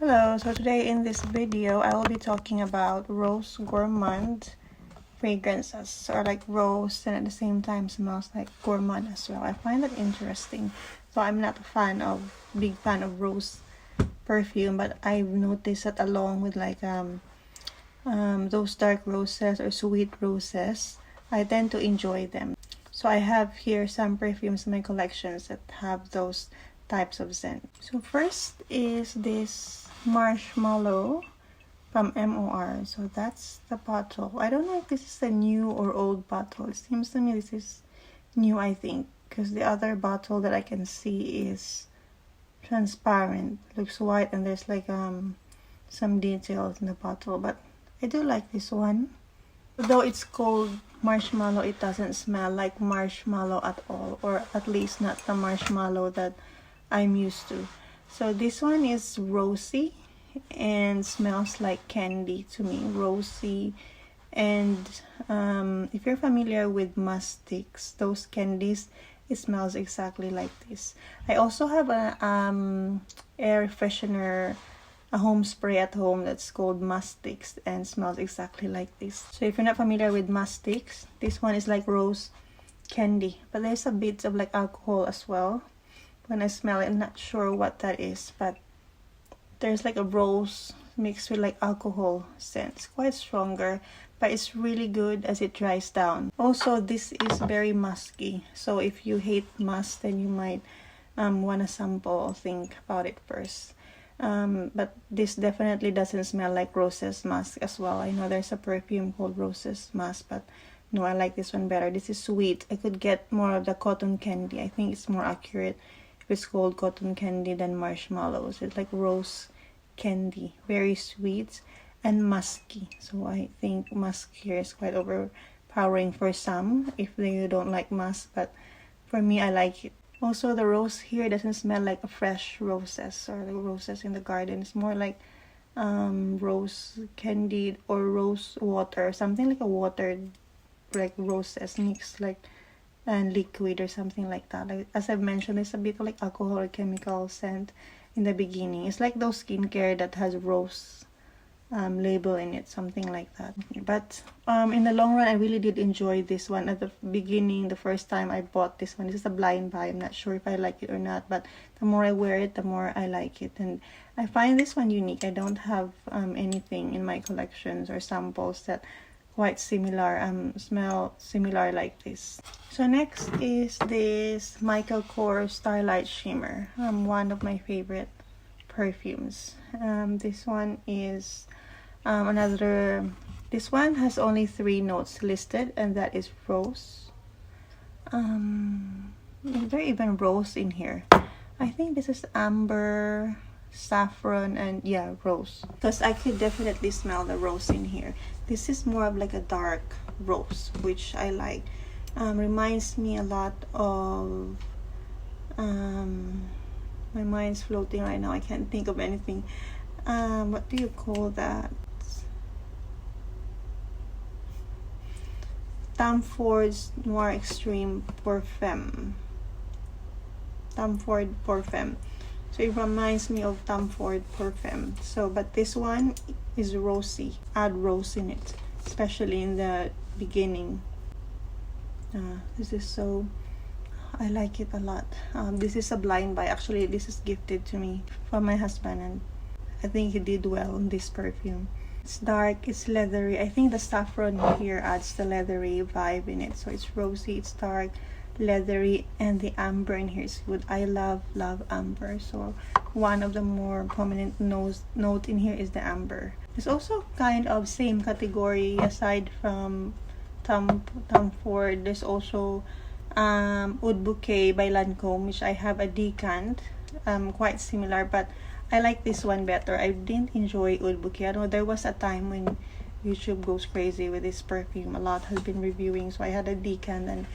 Hello, so today in this video I will be talking about rose gourmand fragrances, or like rose and at the same time smells like gourmand as well. I find that interesting. So I'm not a big fan of rose perfume, but I've noticed that along with like those dark roses or sweet roses, I tend to enjoy them. So I have here some perfumes in my collections that have those types of scent. So first is this marshmallow from MOR. So that's the bottle. I don't know if this is a new or old bottle. It seems to me this is new, I think, because the other bottle that I can see is transparent, looks white, and there's like some details in the bottle. But I do like this one. Though it's called marshmallow, it doesn't smell like marshmallow at all, or at least not the marshmallow that I'm used to. So this one is rosy and smells like candy to me. Rosy, and if you're familiar with Musk sticks, those candies, it smells exactly like this. I also have a air freshener, a home spray at home that's called Musk sticks and smells exactly like this. So if you're not familiar with Musk sticks, this one is like rose candy, but there's a bit of like alcohol as well. When I smell it, I'm not sure what that is, but there's like a rose mixed with like alcohol scent. It's quite stronger, but it's really good as it dries down. Also, this is very musky, so if you hate musk, then you might want to sample or think about it first. But this definitely doesn't smell like roses musk as well. I know there's a perfume called roses musk, but no, I like this one better. This is sweet. I could get more of the cotton candy. I think it's more accurate if it's called cotton candy than marshmallows. It's like rose candy, very sweet and musky. So I think musk here is quite overpowering for some if they don't like musk, but for me, I like it. Also, the rose here doesn't smell like a fresh roses or the roses in the garden. It's more like rose candy or rose water, something like a watered like roses mixed like and liquid or something like that. Like, as I've mentioned, there's a bit of like alcohol or chemical scent in the beginning. It's like those skincare that has rose label in it, something like that. But in the long run, I really did enjoy this one. At the beginning, the first time I bought this one, this is a blind buy. I'm not sure if I like it or not, but the more I wear it, the more I like it. And I find this one unique. I don't have anything in my collections or samples that quite similar, smell similar like this. So next is this Michael Kors Starlight Shimmer, one of my favorite perfumes. This one is this one has only 3 notes listed, and that is rose. Is there even rose in here? I think this is amber, saffron, and yeah, rose, because I could definitely smell the rose in here. This is more of like a dark rose, which I like. Reminds me a lot of my mind's floating right now. I can't think of anything. What do you call that? Tom Ford's Noir Extreme Femme. Tom Ford Femme. So it reminds me of Tom Ford Perfume. So, but this one is rosy. Add rose in it, especially in the beginning. This is so, I like it a lot. This is a blind buy. Actually, this is gifted to me from my husband, and I think he did well on this perfume. It's dark, it's leathery. I think the saffron here adds the leathery vibe in it. So it's rosy, it's dark, leathery, and the amber in here is good. I love amber, so one of the more prominent note in here is the amber. It's also kind of same category. Aside from Tom Ford, there's also Oud Bouquet by Lancome, which I have a decant, quite similar, but I like this one better. I didn't enjoy Oud Bouquet. I know there was a time when YouTube goes crazy with this perfume. A lot has been reviewing, so I had a decant and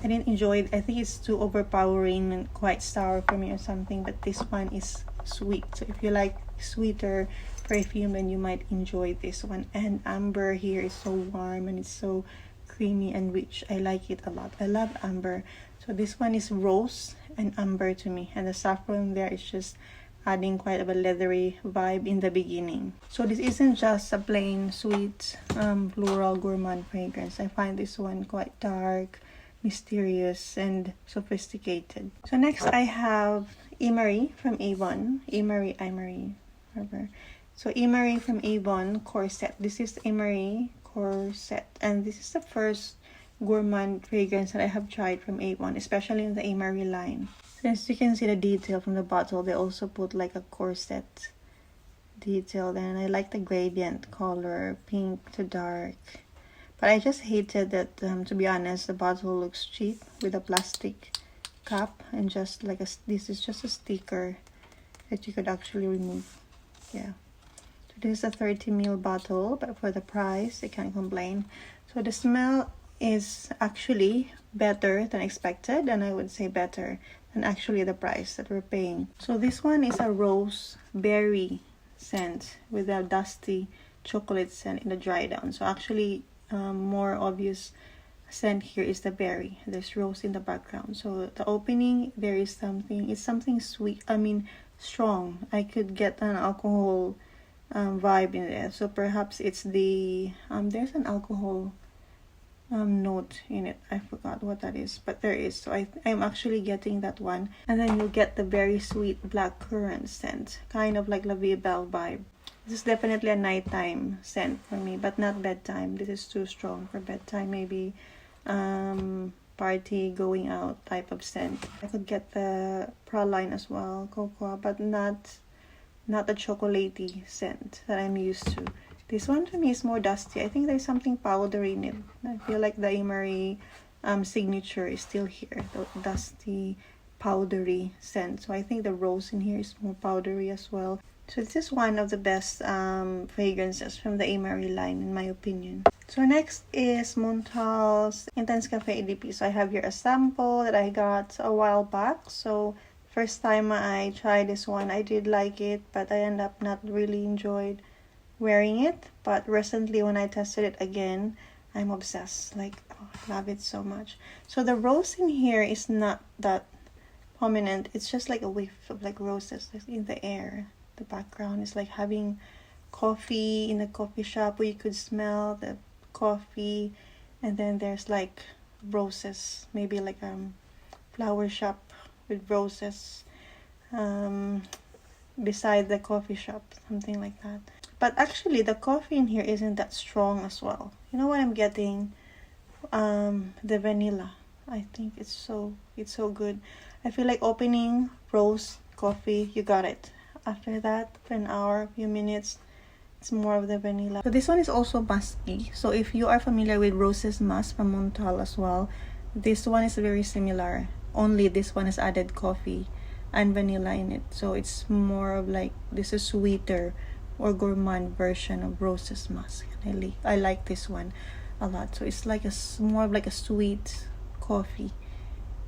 I didn't enjoy it. I think it's too overpowering and quite sour for me or something, but this one is sweet. So if you like sweeter perfume, then you might enjoy this one. And amber here is so warm and it's so creamy and rich. I like it a lot. I love amber. So this one is rose and amber to me, and the saffron there is just adding quite of a leathery vibe in the beginning. So this isn't just a plain sweet floral gourmand fragrance. I find this one quite dark, mysterious, and sophisticated. So next I have Imari from Avon. Imari, whatever. So Imari from Avon, Corset. This is Imari Corset, and this is the first gourmand fragrance that I have tried from Avon, especially in the Imari line. As you can see the detail from the bottle, they also put like a corset detail there, and I like the gradient color, pink to dark. But I just hated that, to be honest, the bottle looks cheap with a plastic cap and just like this is just a sticker that you could actually remove. Yeah. So this is a 30 ml bottle, but for the price, I can't complain. So the smell is actually better than expected, and I would say better than actually the price that we're paying. So this one is a rose berry scent with a dusty chocolate scent in the dry down. So actually more obvious scent here is the berry. There's rose in the background. So the opening, there is something, it's something sweet, strong. I could get an alcohol vibe in there. So perhaps it's the there's an alcohol note in it. I forgot what that is, but there is. So I'm actually getting that one. And then you'll get the very sweet black currant scent, kind of like La Vie Belle vibe. This is definitely a nighttime scent for me, but not bedtime. This is too strong for bedtime. Maybe party, going out type of scent. I could get the praline as well, cocoa, but not the chocolatey scent that I'm used to. This one to me is more dusty. I think there's something powdery in it. I feel like the Emery signature is still here. The dusty, powdery scent. So I think the rose in here is more powdery as well. So this is one of the best fragrances from the Emery line in my opinion. So next is Montale's Intense Cafe EDP. So I have here a sample that I got a while back. So first time I tried this one, I did like it, but I end up not really enjoyed wearing it. But recently when I tested it again, I'm obsessed. Like, oh, I love it so much. So the rose in here is not that prominent. It's just like a whiff of like roses in the air. The background is like having coffee in a coffee shop where you could smell the coffee, and then there's like roses, maybe like flower shop with roses beside the coffee shop, something like that. But actually the coffee in here isn't that strong as well. You know what I'm getting? The vanilla. I think it's so good. I feel like opening rose coffee, you got it. After that, for an hour, few minutes, it's more of the vanilla. So this one is also musky. So if you are familiar with Rose's Musk from Montale as well, this one is very similar. Only this one has added coffee and vanilla in it. So it's more of like, this is sweeter or gourmand version of Rose's Musk. I like this one a lot. So it's like more of like a sweet coffee.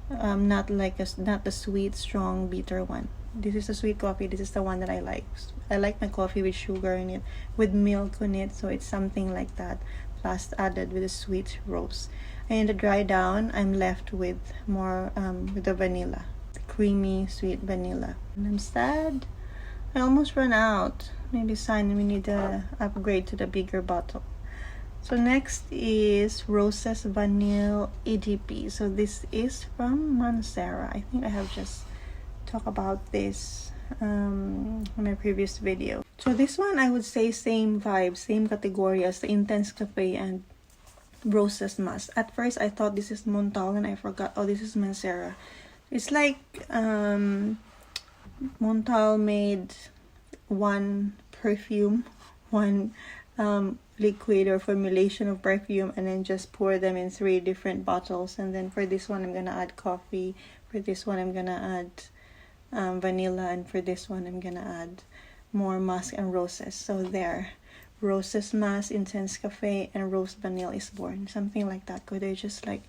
Not the sweet, strong, bitter one. This is a sweet coffee. This is the one that I like. I like my coffee with sugar in it, with milk on it. So it's something like that, plus added with a sweet rose. And in the dry down, I'm left with more with the vanilla, the creamy, sweet vanilla. And I'm sad. I almost ran out. Maybe sign we need to upgrade to the bigger bottle. So next is Rose's Vanille EDP. So this is from Mancera. I think I have just talked about this in my previous video. So this one I would say same vibe, same category as the Intense Cafe and Rose's Musk. At first I thought this is Montale and I forgot, oh, this is Mancera. It's like Montale made one perfume, one liquid or formulation of perfume, and then just pour them in 3 different bottles. And then for this one I'm gonna add coffee, for this one I'm gonna add vanilla, and for this one I'm gonna add more musk and roses. So there, Rose's Musk, Intense Cafe, and Rose Vanille is born, something like that, because they're just like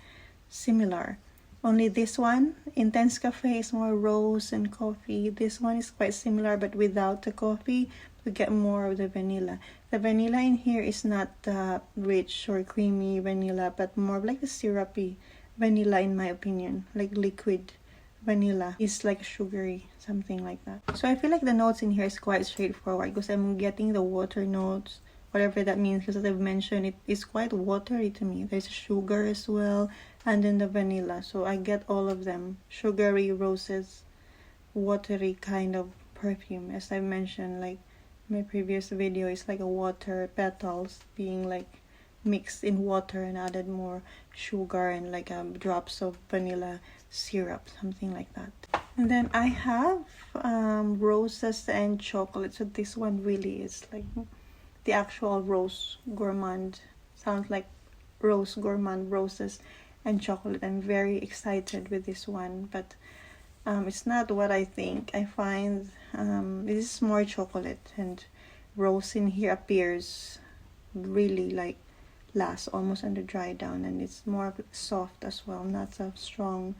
similar. Only this one, Intense Cafe, is more rose and coffee. This one is quite similar, but without the coffee, we get more of the vanilla. The vanilla in here is not rich or creamy vanilla, but more like a syrupy vanilla in my opinion, like liquid vanilla is like sugary, something like that. So I feel like the notes in here is quite straightforward because I'm getting the water notes, whatever that means, because as I've mentioned, it is quite watery to me. There's sugar as well, and then the vanilla. So I get all of them. Sugary, roses, watery kind of perfume. As I mentioned, like my previous video, is like a water petals being like mixed in water and added more sugar and like drops of vanilla syrup, something like that. And then I have roses and chocolate. So this one really is like the actual rose gourmand. Sounds like rose gourmand, roses and chocolate. I'm very excited with this one, but it's not what I think. I find this is more chocolate, and rose in here appears really like last, almost under dry down, and it's more soft as well, not a strong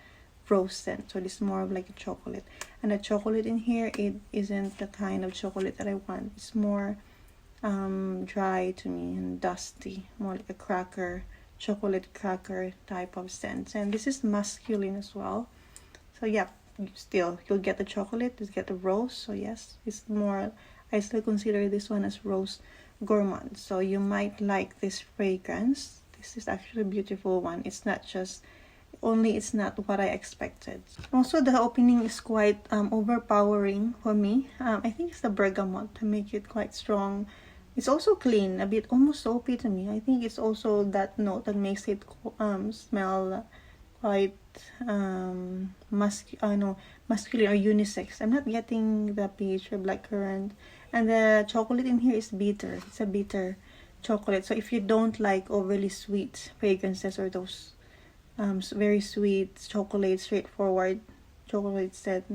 rose scent. So it's more of like a chocolate, and the chocolate in here, it isn't the kind of chocolate that I want. It's more dry to me and dusty, more like a cracker, chocolate cracker type of scent. And this is masculine as well, so yeah, still you'll get the chocolate, you'll get the rose. So yes, it's more, I still consider this one as rose gourmand. So you might like this fragrance. This is actually a beautiful one. It's not just it's not what I expected. Also, the opening is quite overpowering for me. I think it's the bergamot to make it quite strong. It's also clean, a bit almost soapy to me. I think it's also that note that makes it smell quite masculine or unisex. I'm not getting the peach or blackcurrant. And the chocolate in here is bitter. It's a bitter chocolate. So if you don't like overly sweet fragrances or those very sweet chocolate, straightforward chocolate scent,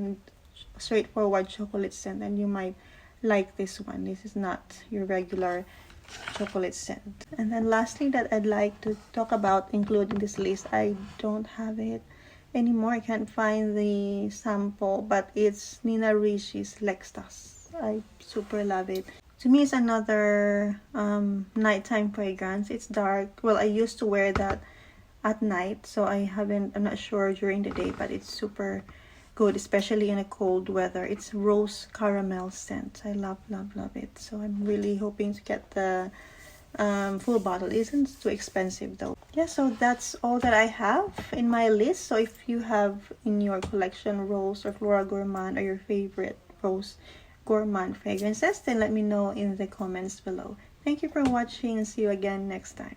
then you might like this one. This is not your regular chocolate scent. And then lastly that I'd like to talk about, including this list, I don't have it anymore. I can't find the sample, but it's Nina Ricci's Lextas. I super love it. To me, it's another nighttime fragrance. It's dark. Well, I used to wear that at night, so I'm not sure during the day, but it's super good, especially in a cold weather. It's rose caramel scent. I love it. So I'm really hoping to get the full bottle. It isn't too expensive though. Yeah, so that's all that I have in my list. So if you have in your collection rose or Flora Gourmand or your favorite rose gourmand fragrances, then let me know in the comments below. Thank you for watching, and see you again next time.